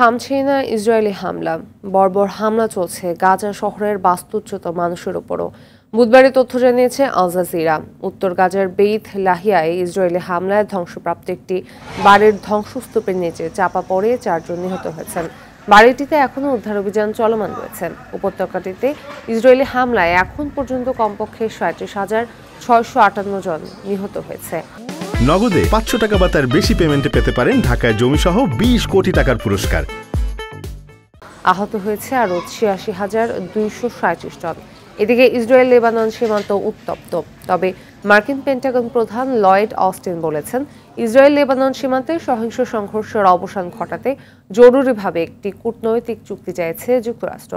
থামছেই না ইসরায়েলি হামলা। বর্বর হামলা চলছে গাজা শহরের বাস্তুচ্যুত মানুষের উপরও। বুধবারে তথ্য জানিয়েছে আল জাজিরা। উত্তর গাজার বেইত লাহিয়ায় ইসরায়েলি হামলায় ধ্বংসপ্রাপ্ত একটি বাড়ির ধ্বংসস্তূপের নিচে চাপা পড়ে 4 জন নিহত হয়েছেন। বাড়িটিতে এখনও উদ্ধার অভিযান চলমান রয়েছে। উপত্যকাটিতে ইসরায়েলি হামলায় এখন পর্যন্ত কমপক্ষে 37,658 জন নিহত হয়েছে। নগদে 500 টাকা বা তার বেশি পেমেন্টে পেতে পারেন ঢাকায় জমিসহ 20 কোটি টাকার পুরস্কার। আহত হয়েছে আরও 86,237 জন। এদিকে ইসরায়েল লেবানন সীমান্ত উত্তপ্ত। তবে মার্কিন পেন্টাগন প্রধান লয়েড অস্টিন বলেছেন, ইসরায়েল লেবানন সীমান্তে সহিংস সংঘর্ষের অবসান ঘটাতে জরুরিভাবে একটি কূটনৈতিক চুক্তি চাইছে যুক্তরাষ্ট্র।